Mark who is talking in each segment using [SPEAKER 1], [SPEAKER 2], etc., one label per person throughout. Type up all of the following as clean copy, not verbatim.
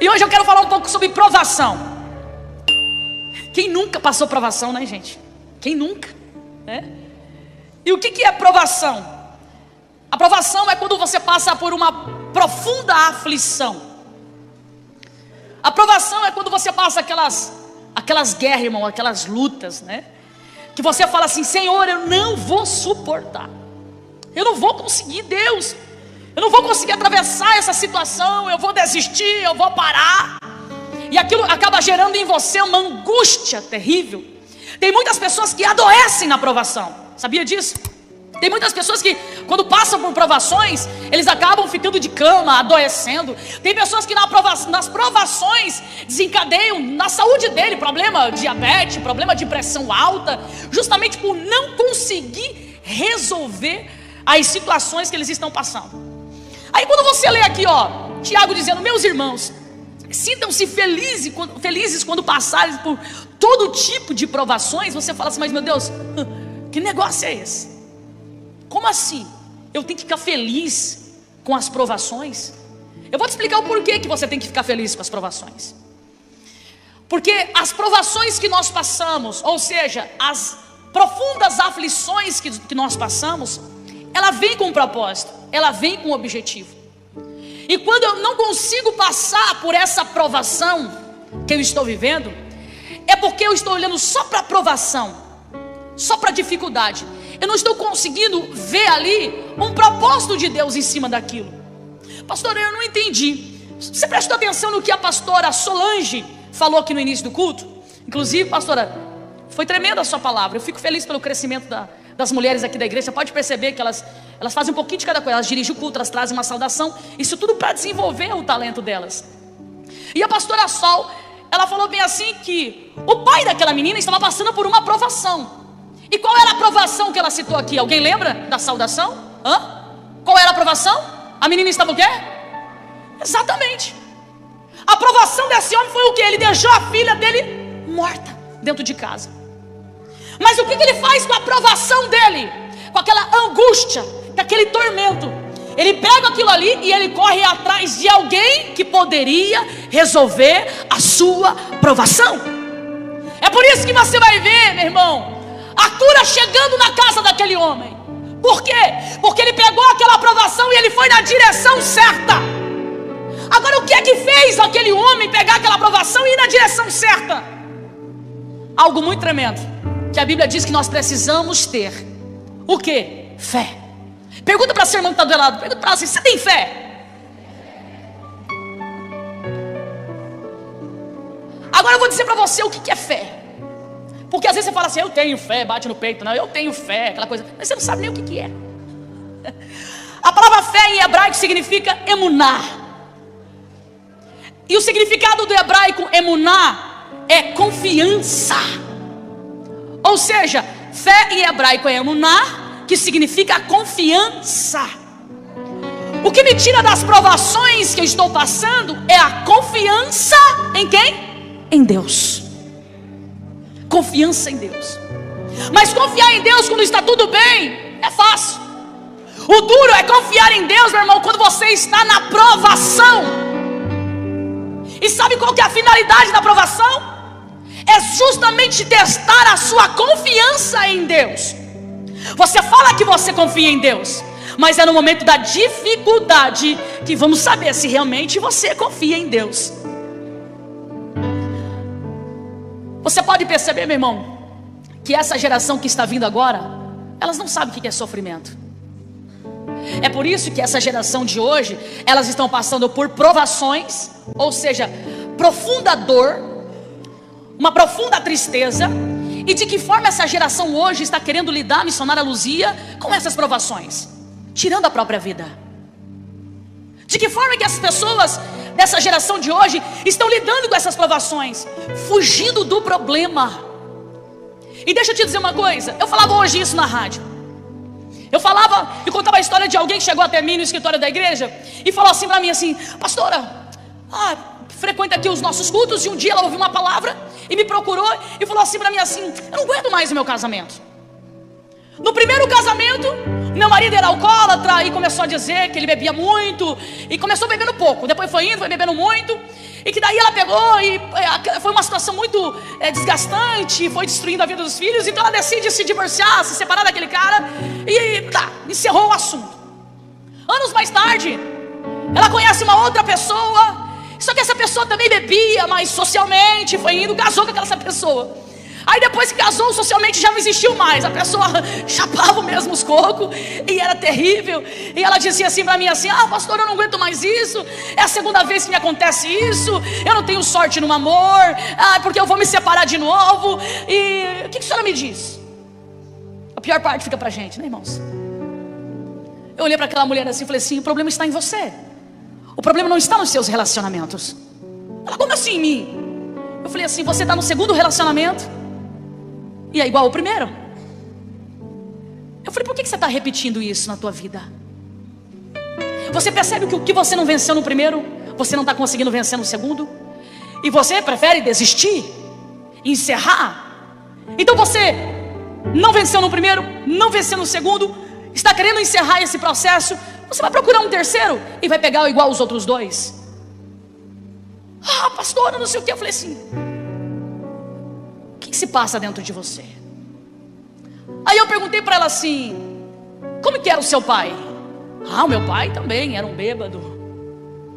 [SPEAKER 1] E hoje eu quero falar um pouco sobre provação. Quem nunca passou provação, né, gente? Quem nunca, né? E o que é provação? A provação é quando você passa por uma profunda aflição. A provação é quando você passa aquelas guerras, irmão, aquelas lutas, né? Que você fala assim: Senhor, eu não vou suportar, eu não vou conseguir, Deus, eu não vou conseguir atravessar essa situação, eu vou desistir, eu vou parar. E aquilo acaba gerando em você uma angústia terrível. Tem muitas pessoas que adoecem na provação, sabia disso? Tem muitas pessoas que, quando passam por provações, eles acabam ficando de cama, adoecendo. Tem pessoas que nas provações desencadeiam na saúde dele problema de diabetes, problema de pressão alta, justamente por não conseguir resolver as situações que eles estão passando. Aí quando você lê aqui, Tiago dizendo: meus irmãos, sintam-se felizes quando passarem por todo tipo de provações. Você fala assim: mas meu Deus, que negócio é esse? Como assim? Eu tenho que ficar feliz com as provações? Eu vou te explicar o porquê que você tem que ficar feliz com as provações. Porque as provações que nós passamos, ou seja, as profundas aflições que nós passamos, ela vem com um propósito, ela vem com um objetivo. E quando eu não consigo passar por essa provação que eu estou vivendo, é porque eu estou olhando só para a provação, só para a dificuldade. Eu não estou conseguindo ver ali um propósito de Deus em cima daquilo. Pastor, eu não entendi. Você prestou atenção no que a pastora Solange falou aqui no início do culto? Inclusive, pastora, foi tremenda a sua palavra. Eu fico feliz pelo crescimento das mulheres aqui da igreja. Você pode perceber que elas fazem um pouquinho de cada coisa. Elas dirigem o culto, elas trazem uma saudação. Isso tudo para desenvolver o talento delas. E a pastora Sol, ela falou bem assim que o pai daquela menina estava passando por uma provação. E qual era a provação que ela citou aqui? Alguém lembra da saudação? Qual era a provação? A menina estava o quê? Exatamente. A provação desse homem foi o quê? Ele deixou a filha dele morta dentro de casa. Mas o que ele faz com a provação dele? Com aquela angústia, com aquele tormento. Ele pega aquilo ali e ele corre atrás de alguém que poderia resolver a sua provação. É por isso que você vai ver, meu irmão, a cura chegando na casa daquele homem. Por quê? Porque ele pegou aquela aprovação e ele foi na direção certa. Agora, o que é que fez aquele homem pegar aquela aprovação e ir na direção certa? Algo muito tremendo, que a Bíblia diz que nós precisamos ter. O quê? Fé. Pergunta para seu irmão que está do lado. Pergunta para ela assim: você tem fé? Agora eu vou dizer para você o que é fé. Porque às vezes você fala assim: eu tenho fé, bate no peito. Não, eu tenho fé, aquela coisa. Mas você não sabe nem o que é. A palavra fé em hebraico significa emuná. E o significado do hebraico emuná é confiança. Ou seja, fé em hebraico é emuná, que significa confiança. O que me tira das provações que eu estou passando é a confiança em quem? Em Deus. Confiança em Deus. Mas confiar em Deus quando está tudo bem é fácil. O duro é confiar em Deus, meu irmão, quando você está na provação. E sabe qual que é a finalidade da provação? É justamente testar a sua confiança em Deus. Você fala que você confia em Deus, mas é no momento da dificuldade que vamos saber se realmente você confia em Deus. Você pode perceber, meu irmão, que essa geração que está vindo agora, elas não sabem o que é sofrimento. É por isso que essa geração de hoje, elas estão passando por provações, ou seja, profunda dor, uma profunda tristeza. E de que forma essa geração hoje está querendo lidar, missionária Luzia, com essas provações? Tirando a própria vida. De que forma que as pessoas dessa geração de hoje estão lidando com essas provações? Fugindo do problema. E deixa eu te dizer uma coisa, eu falava hoje isso na rádio. Eu falava e contava a história de alguém que chegou até mim no escritório da igreja e falou assim para mim assim: pastora, frequenta aqui os nossos cultos. E um dia ela ouviu uma palavra e me procurou e falou assim para mim assim: eu não aguento mais o meu casamento. No primeiro casamento, Meu marido era alcoólatra e começou a dizer que ele bebia muito. E começou bebendo pouco, depois foi indo, foi bebendo muito. E que daí ela pegou e foi uma situação muito desgastante, foi destruindo a vida dos filhos. Então ela decide se divorciar, se separar daquele cara. E encerrou o assunto. Anos mais tarde, ela conhece uma outra pessoa. Só que essa pessoa também bebia, mas socialmente foi indo, casou com aquela pessoa. Aí depois que casou, socialmente já não existiu mais. A pessoa chapava mesmo os cocos e era terrível. E ela dizia assim pra mim assim: pastor, eu não aguento mais isso. É a segunda vez que me acontece isso. Eu não tenho sorte no amor. Porque eu vou me separar de novo. E o que a senhora me diz? A pior parte fica pra gente, né, irmãos? Eu olhei para aquela mulher assim e falei assim: o problema está em você. O problema não está nos seus relacionamentos. Ela: como assim em mim? Eu falei assim: você está no segundo relacionamento e é igual ao primeiro. Eu falei: por que você está repetindo isso na tua vida? Você percebe que o que você não venceu no primeiro, você não está conseguindo vencer no segundo? E você prefere desistir? Encerrar? Então você não venceu no primeiro, não venceu no segundo, está querendo encerrar esse processo. Você vai procurar um terceiro e vai pegar igual os outros dois. Pastora, não sei o que. Eu falei assim: o que se passa dentro de você? Aí eu perguntei para ela assim: como que era o seu pai? O meu pai também era um bêbado.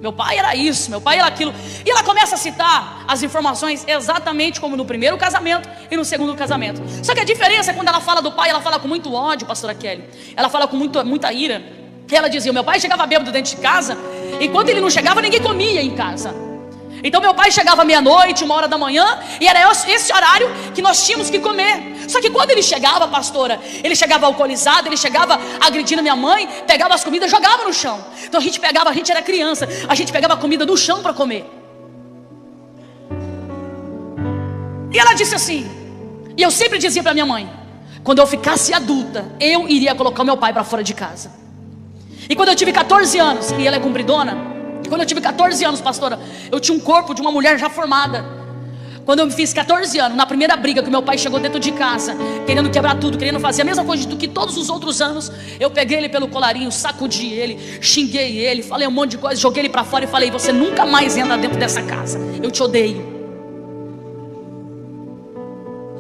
[SPEAKER 1] Meu pai era isso, meu pai era aquilo. E ela começa a citar as informações exatamente como no primeiro casamento e no segundo casamento. Só que a diferença é quando ela fala do pai, ela fala com muito ódio, pastora Kelly. Ela fala com muita ira. E ela dizia: o meu pai chegava bêbado dentro de casa, e quando ele não chegava, ninguém comia em casa. Então meu pai chegava meia-noite, 1h da manhã, e era esse horário que nós tínhamos que comer. Só que quando ele chegava, pastora, ele chegava alcoolizado, ele chegava agredindo minha mãe, pegava as comidas e jogava no chão. Então a gente era criança, a gente pegava a comida do chão para comer. E ela disse assim, e eu sempre dizia para minha mãe: quando eu ficasse adulta, eu iria colocar o meu pai para fora de casa. E quando eu tive 14 anos, e ela é cumpridona, quando eu tive 14 anos, pastora, eu tinha um corpo de uma mulher já formada. Quando eu fiz 14 anos, na primeira briga que meu pai chegou dentro de casa, querendo quebrar tudo, querendo fazer a mesma coisa do que todos os outros anos, eu peguei ele pelo colarinho, sacudi ele, xinguei ele, falei um monte de coisa, joguei ele para fora e falei: você nunca mais entra dentro dessa casa, eu te odeio.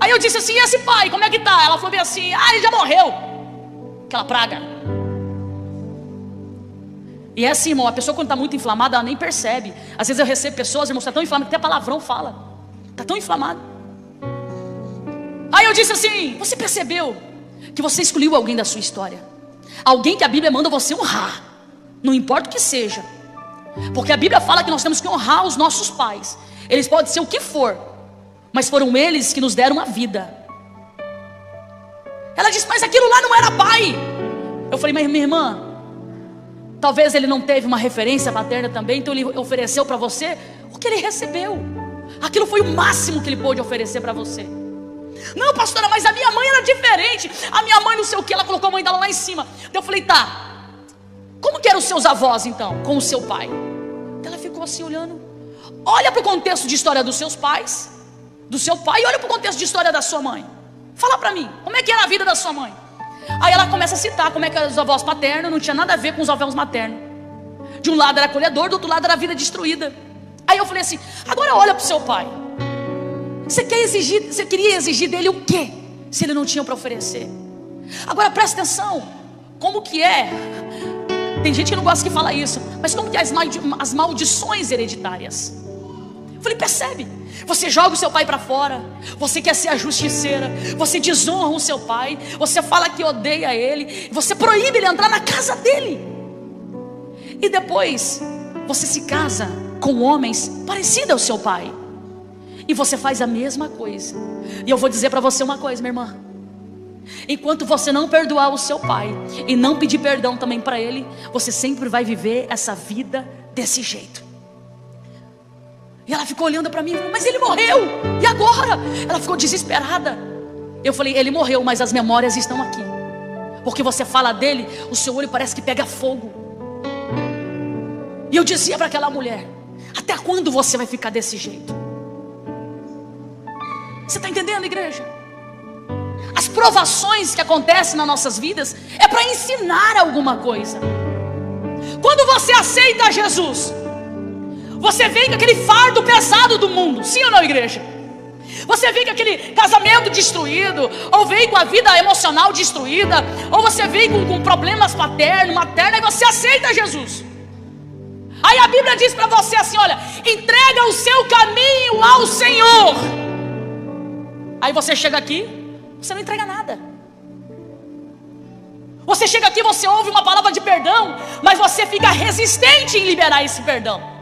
[SPEAKER 1] Aí eu disse assim: e esse pai, como é que tá? Ela falou bem assim: ele já morreu. Aquela praga. E é assim, irmão, a pessoa quando está muito inflamada, ela nem percebe. Às vezes eu recebo pessoas, irmão, está tão inflamado que até palavrão fala. Está tão inflamado. Aí eu disse assim: você percebeu que você excluiu alguém da sua história? Alguém que a Bíblia manda você honrar, não importa o que seja. Porque a Bíblia fala que nós temos que honrar os nossos pais. Eles podem ser o que for, mas foram eles que nos deram a vida. Ela disse: mas aquilo lá não era pai. Eu falei: mas minha irmã, talvez ele não teve uma referência paterna também, então ele ofereceu para você o que ele recebeu. Aquilo foi o máximo que ele pôde oferecer para você. Não, pastora, mas a minha mãe era diferente. A minha mãe não sei o que, ela colocou a mãe dela lá em cima. Então eu falei: tá, como que eram os seus avós então, com o seu pai? Então ela ficou assim olhando. Olha para o contexto de história dos seus pais, do seu pai, e olha para o contexto de história da sua mãe. Fala para mim, como é que era a vida da sua mãe? Aí ela começa a citar como é que eram os avós paternos. Não tinha nada a ver com os avós maternos. De um lado era acolhedor, do outro lado era a vida destruída. Aí eu falei assim: agora olha para o seu pai. Você queria exigir dele o quê, se ele não tinha para oferecer? Agora presta atenção, como que é? Tem gente que não gosta que fala isso, mas como que é as maldições hereditárias? Eu falei: percebe? Você joga o seu pai para fora, você quer ser a justiceira, você desonra o seu pai, você fala que odeia ele, você proíbe ele entrar na casa dele. E depois você se casa com homens parecidos ao seu pai, e você faz a mesma coisa. E eu vou dizer para você uma coisa, minha irmã: enquanto você não perdoar o seu pai e não pedir perdão também para ele, você sempre vai viver essa vida desse jeito. E ela ficou olhando para mim e falou: mas ele morreu, e agora? Ela ficou desesperada. Eu falei: ele morreu, mas as memórias estão aqui. Porque você fala dele, o seu olho parece que pega fogo. E eu dizia para aquela mulher: até quando você vai ficar desse jeito? Você está entendendo, igreja? As provações que acontecem nas nossas vidas é para ensinar alguma coisa. Quando você aceita Jesus, você vem com aquele fardo pesado do mundo, sim ou não, igreja? Você vem com aquele casamento destruído, ou vem com a vida emocional destruída, ou você vem com problemas paternos, maternos, e você aceita Jesus. Aí a Bíblia diz para você assim: olha, entrega o seu caminho ao Senhor. Aí você chega aqui, você não entrega nada. Você chega aqui, você ouve uma palavra de perdão, mas você fica resistente em liberar esse perdão.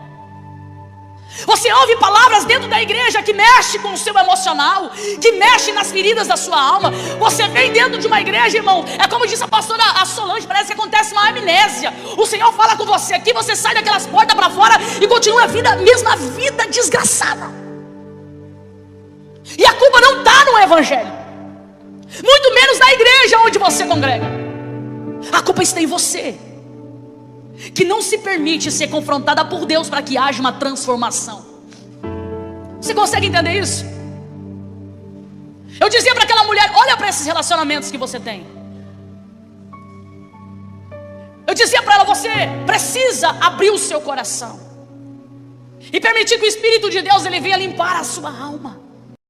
[SPEAKER 1] Você ouve palavras dentro da igreja que mexe com o seu emocional, que mexe nas feridas da sua alma. Você vem dentro de uma igreja, irmão, é como disse a pastora Solange, parece que acontece uma amnésia. O Senhor fala com você aqui, você sai daquelas portas para fora e continua a mesma vida desgraçada. E a culpa não está no evangelho, muito menos na igreja onde você congrega. A culpa está em você, que não se permite ser confrontada por Deus para que haja uma transformação. Você consegue entender isso? Eu dizia para aquela mulher: olha para esses relacionamentos que você tem. Eu dizia para ela: você precisa abrir o seu coração e permitir que o Espírito de Deus ele venha limpar a sua alma.